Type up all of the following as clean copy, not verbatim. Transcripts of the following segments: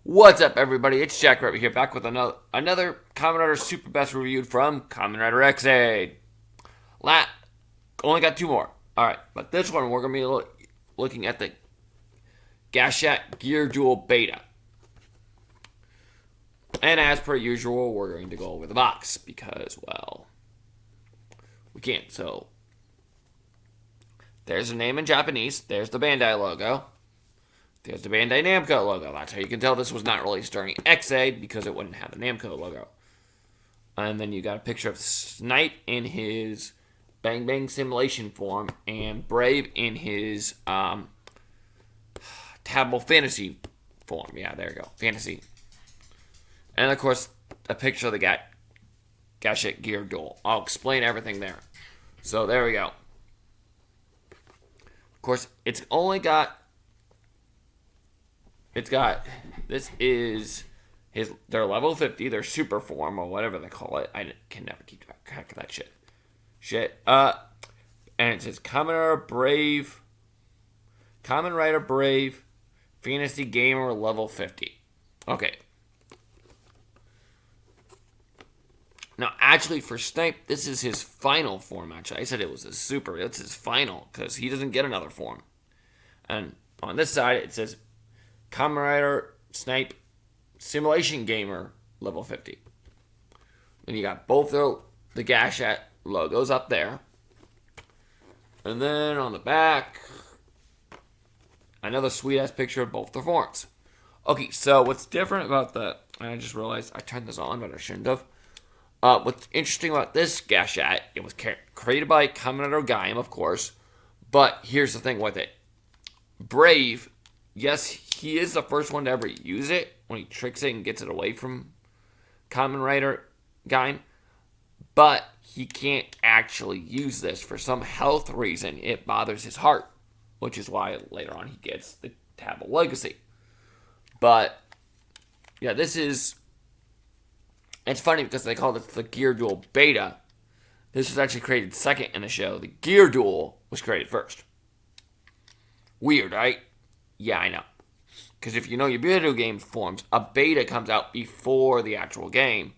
What's up, everybody? It's Jack Rabbit here, back with another Kamen Rider Super Best reviewed from Kamen Rider X-Aid. Only got two more. Alright, but this one we're going to be looking at the Gashat Gear Duel Beta. And as per usual, we're going to go over the box because, well, we can't. So, there's the name in Japanese. There's the Bandai logo. There's the Bandai Namco logo. That's how you can tell this was not released during X-Aid because it wouldn't have the Namco logo. And then you got a picture of Snipe in his Bang Bang simulation form and Brave in his Tabble Fantasy form. Yeah, there you go. Fantasy. And of course, a picture of the Gashet Gear Duel. I'll explain everything there. So there we go. Of course, this is their level 50, their super form, or whatever they call it. I can never keep track of that shit. And it says Kamen Rider Brave, Fantasy Gamer level 50. Okay. Now, actually, for Snipe, this is his final form, actually. I said it was a super. It's his final, because he doesn't get another form. And on this side, it says Kamen Rider Snipe Simulation Gamer level 50. Then you got both the Gashat logos up there. And then on the back, another sweet-ass picture of both their forms. Okay, so what's different about I just realized I turned this on, but I shouldn't have. What's interesting about this Gashat, it was created by Kamen Rider Gaim, of course. But here's the thing with it. Brave, yes, he is the first one to ever use it when he tricks it and gets it away from Kamen Rider Gaim. But he can't actually use this for some health reason. It bothers his heart, which is why later on he gets the Tabble Legacy. But, yeah, it's funny because they called it the Gear Duel Beta. This was actually created second in the show. The Gear Duel was created first. Weird, right? Yeah, I know. Because if you know your video game forms, a beta comes out before the actual game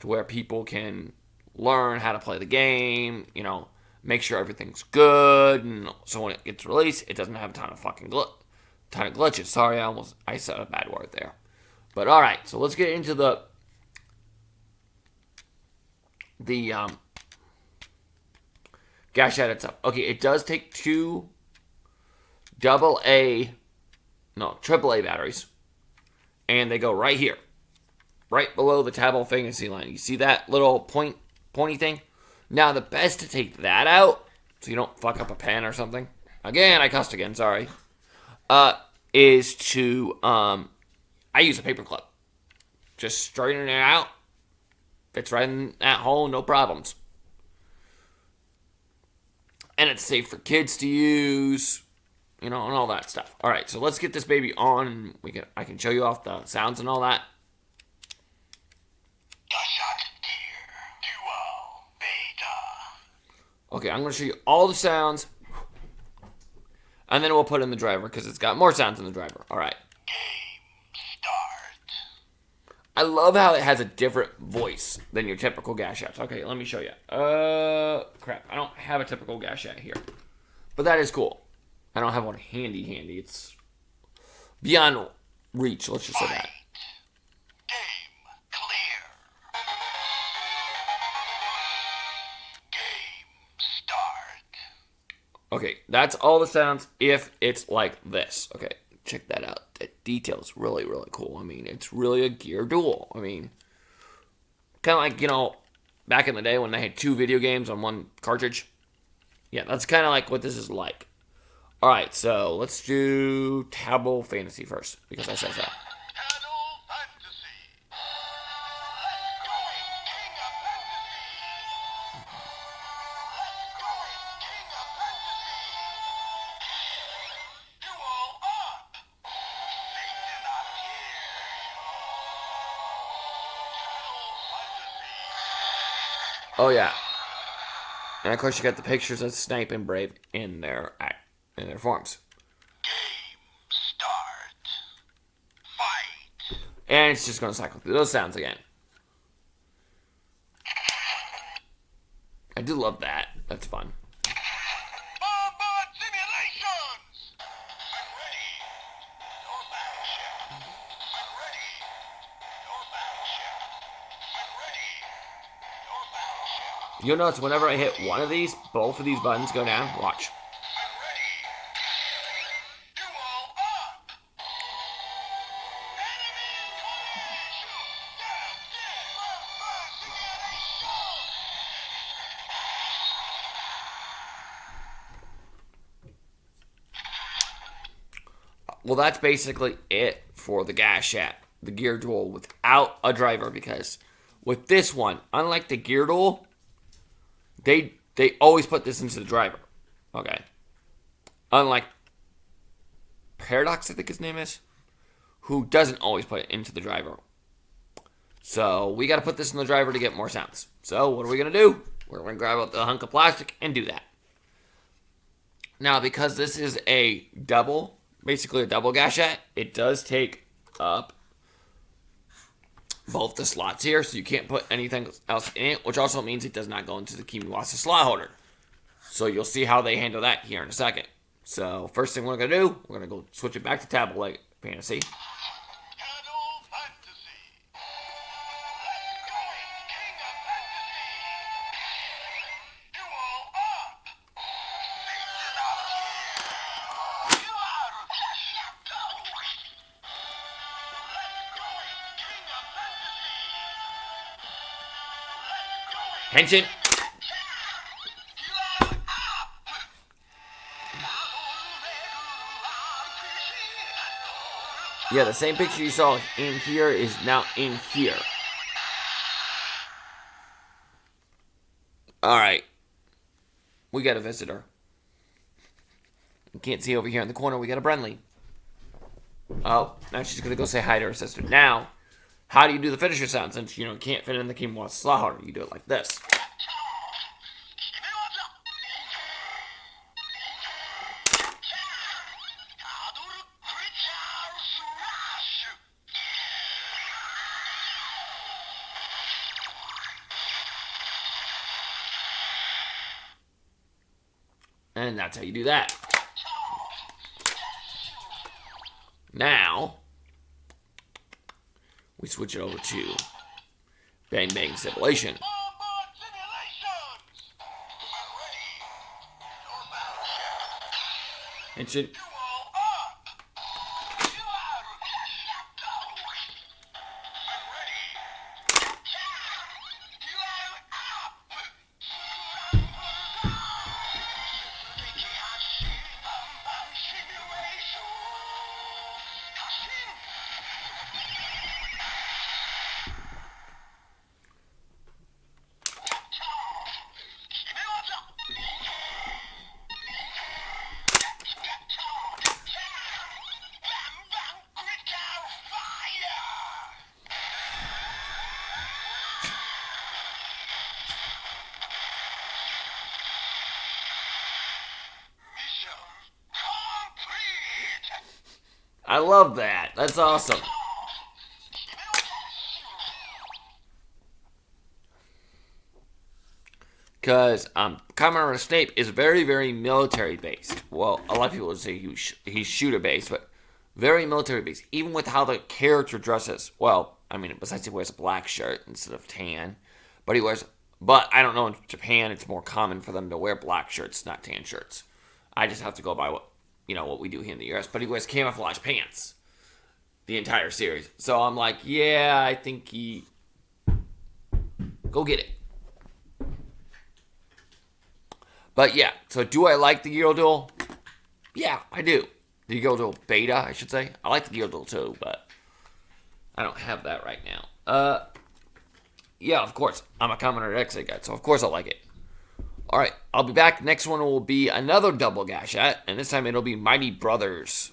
to where people can learn how to play the game, make sure everything's good, and so when it gets released, it doesn't have a ton of glitches. Sorry, I said a bad word there. But alright, so let's get into the Gashat itself. Okay, it does take two AAA batteries, and they go right here, right below the Tabble Fantasy line. You see that little pointy thing? Now, the best to take that out, so you don't fuck up a pen or something. Again, I cussed again, sorry. Is to, I use a paper clip. Just straighten it out. Fits right in that hole, no problems. And it's safe for kids to use, and all that stuff. All right, so let's get this baby on. I can show you off the sounds and all that. Okay, I'm going to show you all the sounds, and then we'll put in the driver because it's got more sounds in the driver. All right. I love how it has a different voice than your typical Gashats. Okay, let me show you. Crap. I don't have a typical Gashat here. But that is cool. I don't have one handy. It's beyond reach, let's just say that. Game clear. Game start. Okay, that's all the sounds if it's like this. Okay, check that out. The detail is really, really cool. I mean, it's really a gear duel. I mean, kind of like, back in the day when they had two video games on one cartridge. Yeah, that's kind of like what this is like. Alright, so let's do Tabble Fantasy first, because I said so. Oh yeah, and of course you got the pictures of Snipe and Brave in their forms. Game start. Fight. And it's just going to cycle through those sounds again. I do love that. That's fun. Bombard simulations! I'm ready. Your battleship. I'm ready. Your battleship. I'm ready. Your battleship. You'll notice whenever I hit one of these, both of these buttons go down. Watch. I'm ready. Duel up. Enemy incoming. Down, bombard simulation. Well, that's basically it for the Gashat, the Gear Duel without a driver, because with this one, unlike the Gear Duel, they always put this into the driver. Okay. Unlike Paradox, I think his name is, who doesn't always put it into the driver. So we got to put this in the driver to get more sounds. So what are we going to do? We're going to grab out the hunk of plastic and do that. Now, because this is a double, basically a double Gashat, it does take up both the slots here, so you can't put anything else in it, which also means it does not go into the Kimiwasa slot holder. So you'll see how they handle that here in a second. So first thing we're going to do, we're going to go switch it back to Tablet Fantasy. Channel Fantasy. Let's go, King of Fantasy. Duel up. This is our year. You are Let's go, King of Fantasy. Let's go. Henshin. You are up. Yeah, the same picture you saw in here is now in here. Alright. We got a visitor. You can't see over here in the corner, we got a Brenly. Oh, now she's gonna go say hi to her sister. Now, how do you do the finisher sound since you can't fit it in the Kimiwasa slot holder? You do it like this. And that's how you do that. Now, we switch it over to Bang Bang Simulation. Bombard simulations. I'm ready. Your battleship. Henshin. Duel up. You are I'm ready. You are up. I love that. That's awesome. Because Kamen Snape is very, very military based. Well, a lot of people would say he's shooter based, but very military based. Even with how the character dresses. Well, I mean, besides he wears a black shirt instead of tan, but I don't know, in Japan it's more common for them to wear black shirts, not tan shirts. I just have to go by what we do here in the US. But he wears camouflage pants the entire series. So I'm like, yeah, I think go get it. But yeah, so do I like the Gear Duel? Yeah, I do. The Gear Duel Beta, I should say. I like the Gear Duel too, but I don't have that right now. Yeah, of course. I'm a Kamen Rider X guy, so of course I like it. Alright, I'll be back. Next one will be another double Gashat, and this time it'll be Mighty Brothers.